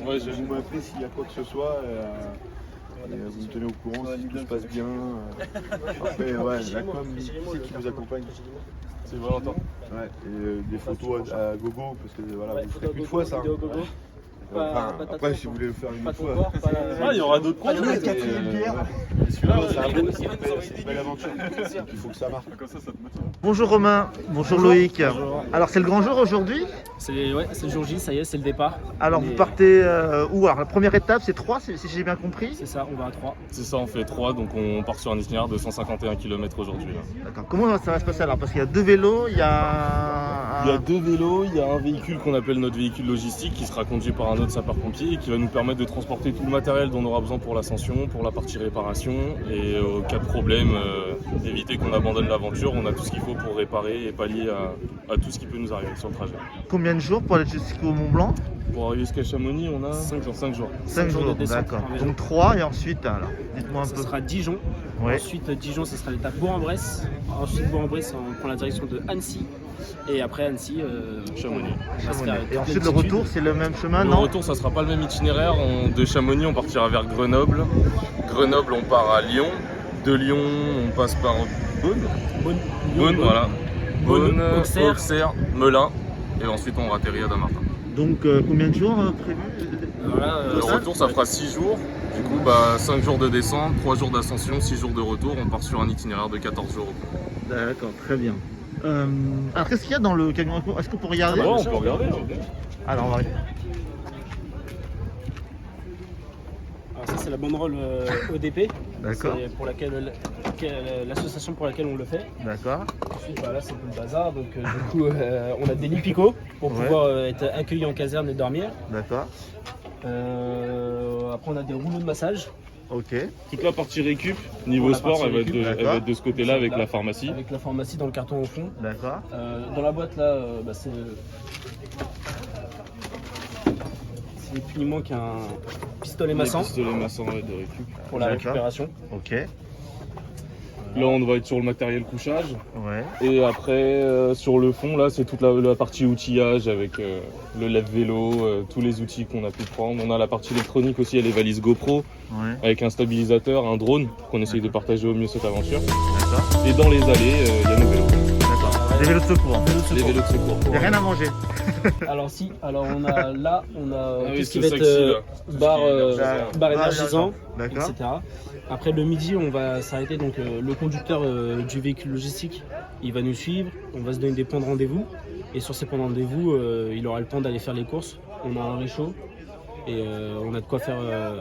Ouais, vous m'appelez s'il y a quoi que ce soit. Et vous me tenez au courant si tout se passe bien. Après, ouais, la com, qui vous accompagne. C'est Valentin. Ouais, et des photos à gogo, parce que voilà, vous ferez qu'une fois ça. Enfin, après, si vous voulez le faire une autre fois. Ah, il y aura d'autres projets. La quatrième bière. Celui-là, c'est une belle aventure. Il faut que ça marche. Comme ça te motive. Bonjour Romain, bonjour Loïc. Bonjour. Alors c'est le grand jour aujourd'hui. C'est le jour J, ça y est, c'est le départ. Alors vous partez où? Alors la première étape c'est 3 si j'ai bien compris. C'est ça, on va à 3. C'est ça, on fait 3, donc on part sur un itinéraire de 151 km aujourd'hui. D'accord. Comment ça va se passer alors? Parce qu'il y a 2 vélos, il y a... Il y a 2 vélos, il y a un véhicule qu'on appelle notre véhicule logistique qui sera conduit par un autre sapeur-pompier et qui va nous permettre de transporter tout le matériel dont on aura besoin pour l'ascension, pour la partie réparation et au cas de problème, éviter qu'on abandonne l'aventure. On a tout ce qu'il faut pour réparer et pallier à tout ce qui peut nous arriver sur le trajet. Combien de jours pour aller jusqu'au Mont Blanc? Pour arriver jusqu'à Chamonix, on a 5 jours. 5 jours, de descente, d'accord. en vélo. Donc 3 et ensuite, alors, dites-moi un Ça peu. sera Dijon. Ouais. Ensuite, Dijon, ça sera l'étape Bourg-en-Bresse. Ensuite, Bourg-en-Bresse, on prend la direction de Annecy. Et après Annecy, Chamonix. Et ensuite le retour c'est le même chemin, Le non? retour, ça sera pas le même itinéraire. De Chamonix, on partira vers Grenoble. Grenoble, on part à Lyon. De Lyon, on passe par Beaune, voilà. Beaune, Auxerre, Melun. Et ensuite, on atterrit à Dammartin. Donc combien de jours prévus? Voilà, Le retour, ça fera 6 jours. Du coup, 5 jours de descente, 3 jours d'ascension, 6 jours de retour. On part sur un itinéraire de 14 jours. D'accord, très bien. Alors qu'est-ce qu'il y a dans le camion? Est-ce qu'on peut regarder? On peut regarder. Alors on va regarder. Alors ça, c'est la banderole ODP. D'accord. C'est pour l'association pour laquelle on le fait. D'accord. Ensuite, là, c'est tout le bazar. Donc, du coup, on a des lits picots pour pouvoir être accueillis en caserne et dormir. D'accord. Après, on a des rouleaux de massage. Ok. Toute la partie récup, niveau Pour la sport, partie elle va être récup, elle va être de ce côté-là avec la pharmacie. Avec la pharmacie dans le carton au fond. D'accord. Dans la boîte, là, c'est ni plus ni moins qu'un pistolet massant Pistolet massant de récup. pour la D'accord. récupération. Ok. Là, on va être sur le matériel couchage. Ouais. Et après, sur le fond, là, c'est toute la partie outillage avec le lève-vélo, tous les outils qu'on a pu prendre. On a la partie électronique aussi, il y a les valises GoPro Ouais. avec un stabilisateur, un drone qu'on essaye de partager au mieux cette aventure. D'accord. Et dans les allées, il y a nos vélos. D'accord. Des vélos de secours. hein. Les vélos de secours. Il n'y a rien à manger. Alors si, alors on a là, on a Ah oui, tout ce qui c'est va ça être ici, là. bar, Tout bar énergisant, D'accord. etc. Après le midi, on va s'arrêter, donc le conducteur du véhicule logistique, il va nous suivre, on va se donner des points de rendez-vous. Et sur ces points de rendez-vous, il aura le temps d'aller faire les courses. On a un réchaud et on a de quoi faire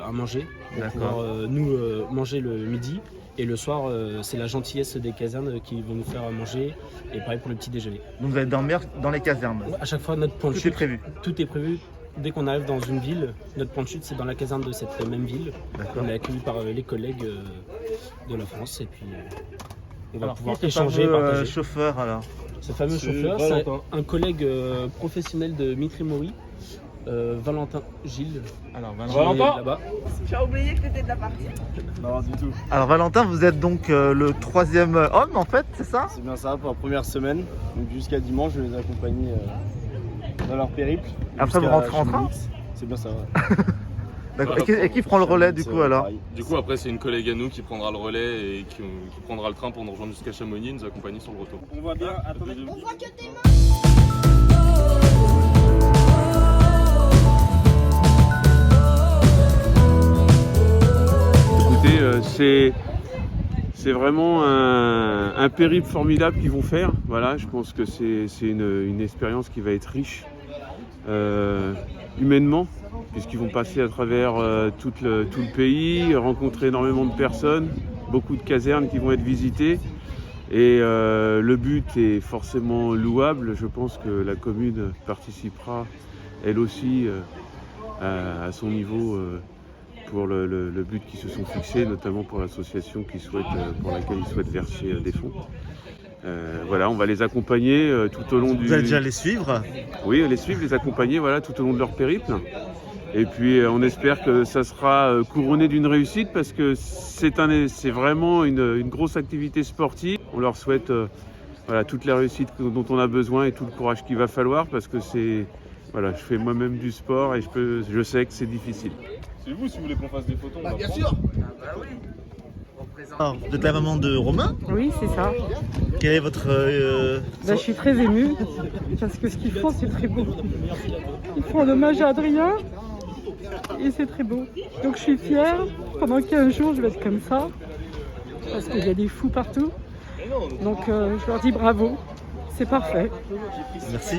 à manger pour D'accord. pouvoir nous manger le midi. Et le soir, c'est la gentillesse des casernes qui vont nous faire manger. Et pareil pour le petit déjeuner. Donc vous allez dormir dans les casernes. À chaque fois, notre point de Tout chute, est prévu. tout est prévu. Dès qu'on arrive dans une ville, notre point de chute, c'est dans la caserne de cette même ville. D'accord. On est accueilli par les collègues de la France. Et puis, on va Alors pouvoir qui est ce échanger, fameux, partager. chauffeur alors? Ce fameux C'est chauffeur, c'est Valentin. un collègue professionnel de Mitri Mori, Valentin Gilles. Alors qui Valentin est là-bas. Tu as oublié que tu étais de la partie. Non, du tout. Alors Valentin, vous êtes donc le 3e homme en fait, c'est ça? C'est bien ça pour la première semaine. Donc jusqu'à dimanche, je vais les accompagner dans leur périple. Après, vous Jusqu'à rentrez en train? Chamonix. C'est bien ça. Ouais. D'accord. Et qui prend le relais du C'est coup alors? pareil. Du coup, après, c'est une collègue à nous qui prendra le relais et qui prendra le train pour nous rejoindre jusqu'à Chamonix et nous accompagner sur le retour. On voit bien, attendez. On voit que tes mains. Écoutez, c'est vraiment un périple formidable qu'ils vont faire. Voilà, je pense que c'est une expérience qui va être riche humainement, puisqu'ils vont passer à travers tout le pays, rencontrer énormément de personnes, beaucoup de casernes qui vont être visitées. Et le but est forcément louable. Je pense que la commune participera elle aussi à son niveau pour le but qu'ils se sont fixés, notamment pour l'association pour laquelle ils souhaitent verser des fonds. Voilà, on va les accompagner tout au long du... Vous allez déjà les suivre? Oui, les suivre, les accompagner voilà, tout au long de leur périple. Et puis on espère que ça sera couronné d'une réussite parce que c'est vraiment une grosse activité sportive. On leur souhaite voilà, toute la réussite dont on a besoin et tout le courage qu'il va falloir parce que c'est Voilà, je fais moi-même du sport et je sais que c'est difficile. C'est vous, si vous voulez qu'on fasse des photos, on va Bien prendre. sûr. Alors, vous êtes la maman de Romain. Oui, c'est ça. Quel est votre... Je suis très émue parce que ce qu'ils font, c'est très beau. Ils font un hommage à Adrien et c'est très beau. Donc je suis fière. Pendant 15 jours, je vais être comme ça parce qu'il y a des fous partout. Donc je leur dis bravo. C'est parfait. Merci.